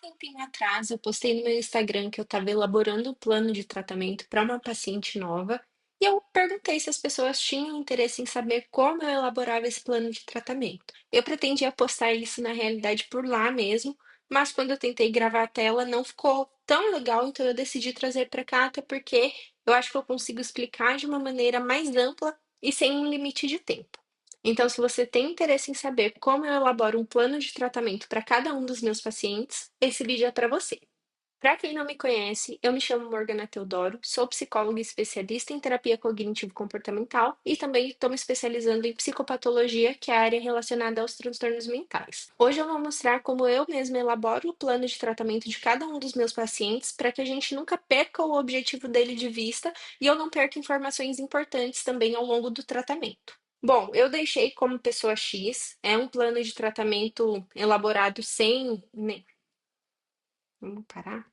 Tempinho atrás, eu postei no meu Instagram que eu estava elaborando um plano de tratamento para uma paciente nova e eu perguntei se as pessoas tinham interesse em saber como eu elaborava esse plano de tratamento. Eu pretendia postar isso na realidade por lá mesmo, mas quando eu tentei gravar a tela não ficou tão legal, então eu decidi trazer para cá, até porque eu acho que eu consigo explicar de uma maneira mais ampla e sem um limite de tempo. Então, se você tem interesse em saber como eu elaboro um plano de tratamento para cada um dos meus pacientes, esse vídeo é para você. Para quem não me conhece, eu me chamo Morgana Teodoro, sou psicóloga e especialista em terapia cognitivo-comportamental e também estou me especializando em psicopatologia, que é a área relacionada aos transtornos mentais. Hoje eu vou mostrar como eu mesma elaboro o plano de tratamento de cada um dos meus pacientes para que a gente nunca perca o objetivo dele de vista e eu não perca informações importantes também ao longo do tratamento. Bom, eu deixei como pessoa X, é um plano de tratamento elaborado sem. Vamos parar?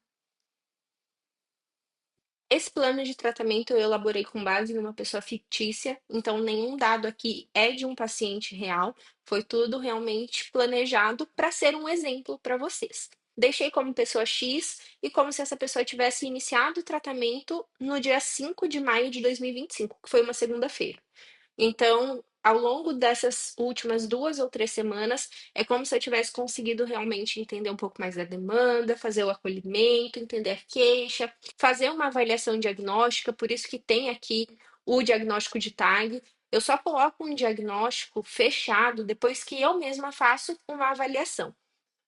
Esse plano de tratamento eu elaborei com base em uma pessoa fictícia, então nenhum dado aqui é de um paciente real, foi tudo realmente planejado para ser um exemplo para vocês. Deixei como pessoa X e como se essa pessoa tivesse iniciado o tratamento no dia 5 de maio de 2025, que foi uma segunda-feira. Então, ao longo dessas últimas 2 ou 3 semanas, é como se eu tivesse conseguido realmente entender um pouco mais da demanda, fazer o acolhimento, entender a queixa, fazer uma avaliação diagnóstica, por isso que tem aqui o diagnóstico de TAG. Eu só coloco um diagnóstico fechado depois que eu mesma faço uma avaliação.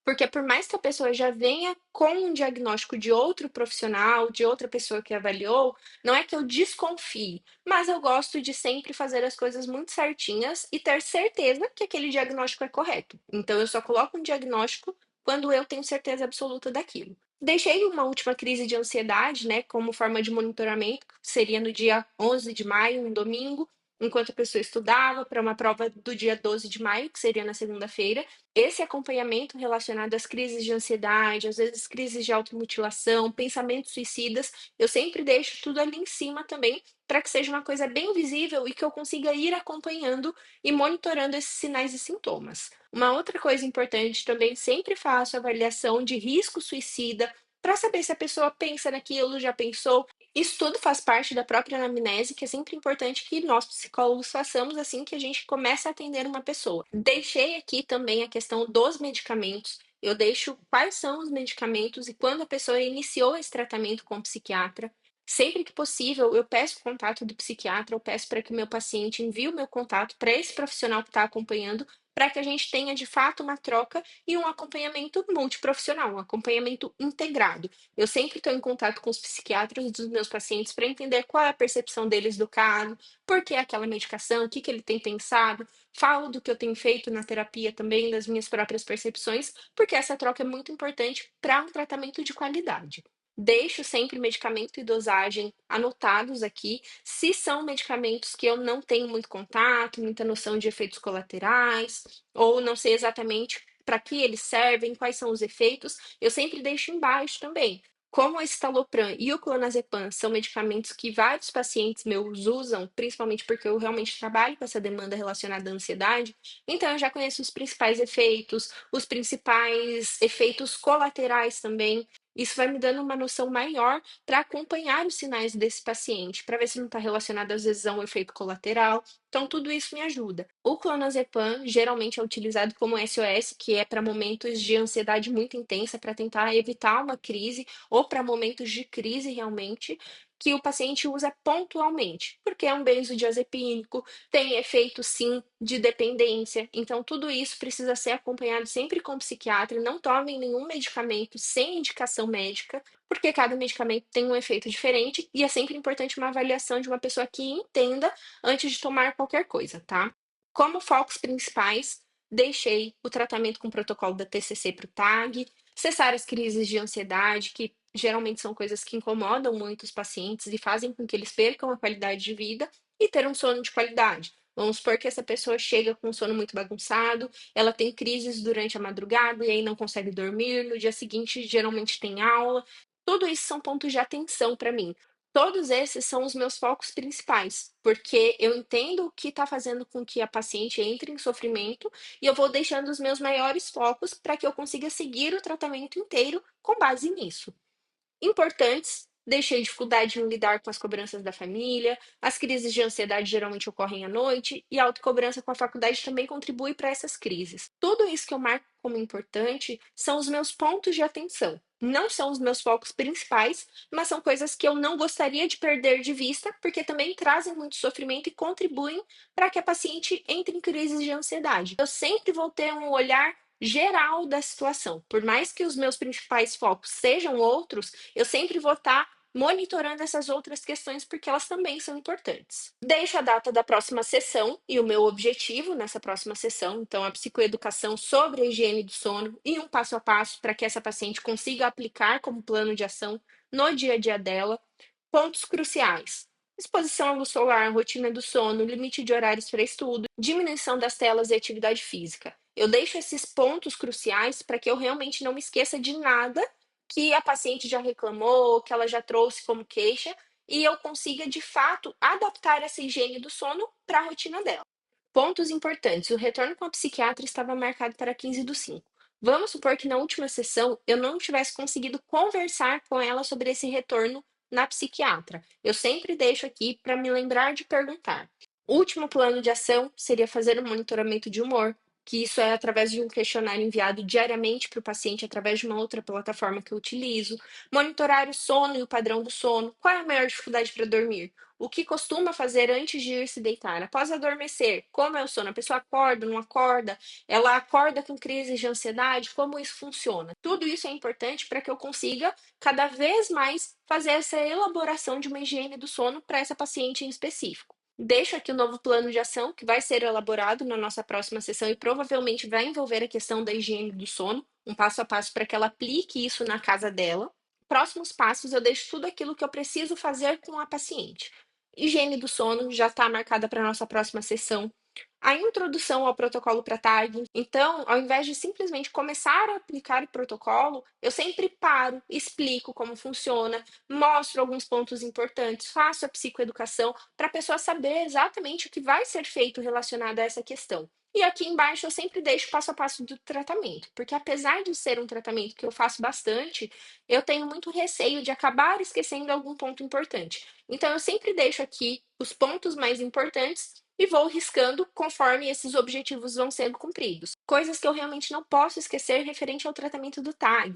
Porque por mais que a pessoa já venha com um diagnóstico de outro profissional, de outra pessoa que avaliou, não é que eu desconfie, mas eu gosto de sempre fazer as coisas muito certinhas e ter certeza que aquele diagnóstico é correto. Então eu só coloco um diagnóstico quando eu tenho certeza absoluta daquilo. Deixei uma última crise de ansiedade, né, como forma de monitoramento, que seria no dia 11 de maio, um domingo, enquanto a pessoa estudava para uma prova do dia 12 de maio, que seria na segunda-feira. Esse acompanhamento relacionado às crises de ansiedade, às vezes crises de automutilação, pensamentos suicidas, eu sempre deixo tudo ali em cima também, para que seja uma coisa bem visível e que eu consiga ir acompanhando e monitorando esses sinais e sintomas. Uma outra coisa importante também, sempre faço avaliação de risco suicida, para saber se a pessoa pensa naquilo, já pensou. Isso tudo faz parte da própria anamnese, que é sempre importante que nós psicólogos façamos assim que a gente começa a atender uma pessoa. Deixei aqui também a questão dos medicamentos. Eu deixo quais são os medicamentos e quando a pessoa iniciou esse tratamento com o psiquiatra. Sempre que possível, eu peço o contato do psiquiatra, eu peço para que o meu paciente envie o meu contato para esse profissional que está acompanhando, para que a gente tenha de fato uma troca e um acompanhamento multiprofissional, um acompanhamento integrado. Eu sempre estou em contato com os psiquiatras dos meus pacientes para entender qual é a percepção deles do caso, por que aquela medicação, o que que ele tem pensado. Falo do que eu tenho feito na terapia também, das minhas próprias percepções, porque essa troca é muito importante para um tratamento de qualidade. Deixo sempre medicamento e dosagem anotados aqui. Se são medicamentos que eu não tenho muito contato, muita noção de efeitos colaterais, ou não sei exatamente para que eles servem, quais são os efeitos, eu sempre deixo embaixo também. Como o estalopram e o clonazepam são medicamentos que vários pacientes meus usam, principalmente porque eu realmente trabalho com essa demanda relacionada à ansiedade, então eu já conheço os principais efeitos, os principais efeitos colaterais também. Isso vai me dando uma noção maior para acompanhar os sinais desse paciente, para ver se não está relacionado às vezes a um efeito colateral. Então, tudo isso me ajuda. O clonazepam geralmente é utilizado como SOS, que é para momentos de ansiedade muito intensa, para tentar evitar uma crise, ou para momentos de crise realmente, que o paciente usa pontualmente, porque é um benzodiazepínico, tem efeito sim de dependência. Então, tudo isso precisa ser acompanhado sempre com o psiquiatra. Não tomem nenhum medicamento sem indicação médica, porque cada medicamento tem um efeito diferente e é sempre importante uma avaliação de uma pessoa que entenda antes de tomar qualquer coisa, tá? Como focos principais, deixei o tratamento com o protocolo da TCC para o TAG, cessar as crises de ansiedade, que geralmente são coisas que incomodam muito os pacientes e fazem com que eles percam a qualidade de vida, e ter um sono de qualidade. Vamos supor que essa pessoa chega com um sono muito bagunçado, ela tem crises durante a madrugada e aí não consegue dormir, no dia seguinte geralmente tem aula. Tudo isso são pontos de atenção para mim. Todos esses são os meus focos principais, porque eu entendo o que está fazendo com que a paciente entre em sofrimento e eu vou deixando os meus maiores focos para que eu consiga seguir o tratamento inteiro com base nisso. Importantes, deixei dificuldade em lidar com as cobranças da família, as crises de ansiedade geralmente ocorrem à noite, e a autocobrança com a faculdade também contribui para essas crises. Tudo isso que eu marco como importante são os meus pontos de atenção. Não são os meus focos principais, mas são coisas que eu não gostaria de perder de vista, porque também trazem muito sofrimento e contribuem para que a paciente entre em crises de ansiedade. Eu sempre vou ter um olhar geral da situação. Por mais que os meus principais focos sejam outros, eu sempre vou estar monitorando essas outras questões porque elas também são importantes. Deixo a data da próxima sessão e o meu objetivo nessa próxima sessão, então a psicoeducação sobre a higiene do sono e um passo a passo para que essa paciente consiga aplicar como plano de ação no dia a dia dela. Pontos cruciais: exposição à luz solar, rotina do sono, limite de horários para estudo, diminuição das telas e atividade física. Eu deixo esses pontos cruciais para que eu realmente não me esqueça de nada que a paciente já reclamou, que ela já trouxe como queixa, e eu consiga, de fato, adaptar essa higiene do sono para a rotina dela. Pontos importantes: o retorno com a psiquiatra estava marcado para 15/5. Vamos supor que na última sessão eu não tivesse conseguido conversar com ela sobre esse retorno na psiquiatra. Eu sempre deixo aqui para me lembrar de perguntar. O último plano de ação seria fazer um monitoramento de humor, que isso é através de um questionário enviado diariamente para o paciente através de uma outra plataforma que eu utilizo. Monitorar o sono e o padrão do sono. Qual é a maior dificuldade para dormir? O que costuma fazer antes de ir se deitar? Após adormecer, como é o sono? A pessoa acorda, não acorda? Ela acorda com crises de ansiedade? Como isso funciona? Tudo isso é importante para que eu consiga cada vez mais fazer essa elaboração de uma higiene do sono para essa paciente em específico. Deixo aqui o novo plano de ação que vai ser elaborado na nossa próxima sessão e provavelmente vai envolver a questão da higiene do sono, um passo a passo para que ela aplique isso na casa dela. Próximos passos, eu deixo tudo aquilo que eu preciso fazer com a paciente. Higiene do sono já está marcada para a nossa próxima sessão. A introdução ao protocolo para TAG. Então, ao invés de simplesmente começar a aplicar o protocolo, eu sempre paro, explico como funciona, mostro alguns pontos importantes, faço a psicoeducação para a pessoa saber exatamente o que vai ser feito relacionado a essa questão. E aqui embaixo eu sempre deixo passo a passo do tratamento, porque apesar de ser um tratamento que eu faço bastante, eu tenho muito receio de acabar esquecendo algum ponto importante. Então, eu sempre deixo aqui os pontos mais importantes e vou riscando conforme esses objetivos vão sendo cumpridos. Coisas que eu realmente não posso esquecer referente ao tratamento do TAG.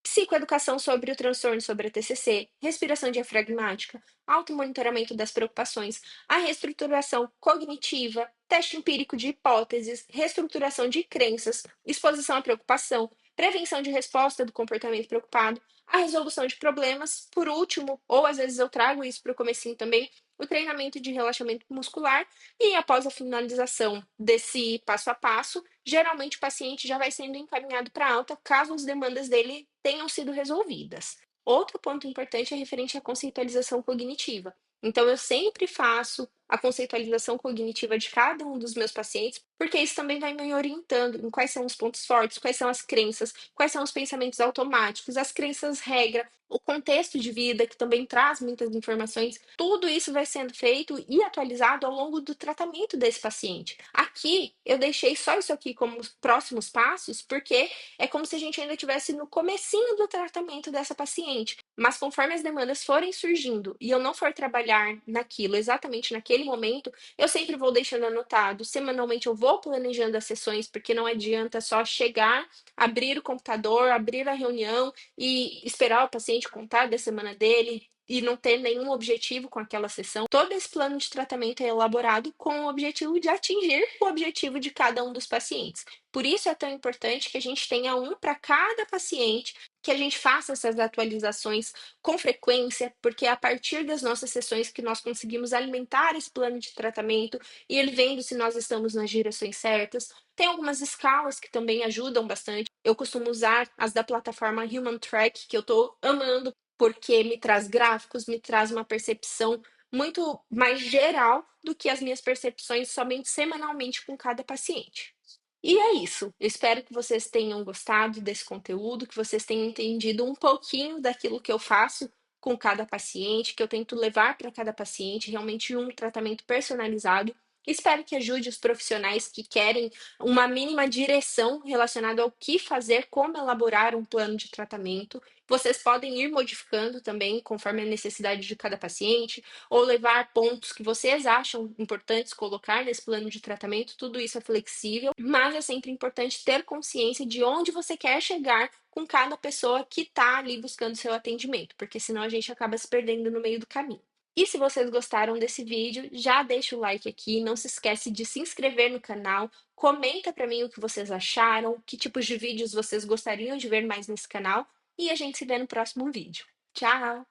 Psicoeducação sobre o transtorno sobre a TCC, respiração diafragmática, automonitoramento das preocupações, a reestruturação cognitiva, teste empírico de hipóteses, reestruturação de crenças, exposição à preocupação, prevenção de resposta do comportamento preocupado, a resolução de problemas, por último, ou às vezes eu trago isso para o comecinho também, o treinamento de relaxamento muscular e após a finalização desse passo a passo, geralmente o paciente já vai sendo encaminhado para alta caso as demandas dele tenham sido resolvidas. Outro ponto importante é referente à conceitualização cognitiva. Então, eu sempre faço a conceitualização cognitiva de cada um dos meus pacientes, porque isso também vai me orientando em quais são os pontos fortes, quais são as crenças, quais são os pensamentos automáticos, as crenças regra, o contexto de vida, que também traz muitas informações. Tudo isso vai sendo feito e atualizado ao longo do tratamento desse paciente. Aqui, eu deixei só isso aqui como os próximos passos, porque é como se a gente ainda estivesse no comecinho do tratamento dessa paciente. Mas conforme as demandas forem surgindo e eu não for trabalhar naquilo exatamente naquele momento, eu sempre vou deixando anotado. Semanalmente eu vou planejando as sessões, porque não adianta só chegar, abrir o computador, abrir a reunião e esperar o paciente contar da semana dele e não ter nenhum objetivo com aquela sessão. Todo esse plano de tratamento é elaborado com o objetivo de atingir o objetivo de cada um dos pacientes. Por isso é tão importante que a gente tenha um para cada paciente, que a gente faça essas atualizações com frequência, porque é a partir das nossas sessões que nós conseguimos alimentar esse plano de tratamento e ele vendo se nós estamos nas direções certas. Tem algumas escalas que também ajudam bastante. Eu costumo usar as da plataforma Human Track, que eu estou amando, porque me traz gráficos, me traz uma percepção muito mais geral do que as minhas percepções somente semanalmente com cada paciente. E é isso. Eu espero que vocês tenham gostado desse conteúdo, que vocês tenham entendido um pouquinho daquilo que eu faço com cada paciente, que eu tento levar para cada paciente realmente um tratamento personalizado. Espero que ajude os profissionais que querem uma mínima direção relacionada ao que fazer, como elaborar um plano de tratamento. Vocês podem ir modificando também conforme a necessidade de cada paciente, ou levar pontos que vocês acham importantes colocar nesse plano de tratamento. Tudo isso é flexível, mas é sempre importante ter consciência de onde você quer chegar com cada pessoa que está ali buscando seu atendimento, porque senão a gente acaba se perdendo no meio do caminho. E se vocês gostaram desse vídeo, já deixa o like aqui, não se esquece de se inscrever no canal, comenta para mim o que vocês acharam, que tipos de vídeos vocês gostariam de ver mais nesse canal, e a gente se vê no próximo vídeo. Tchau!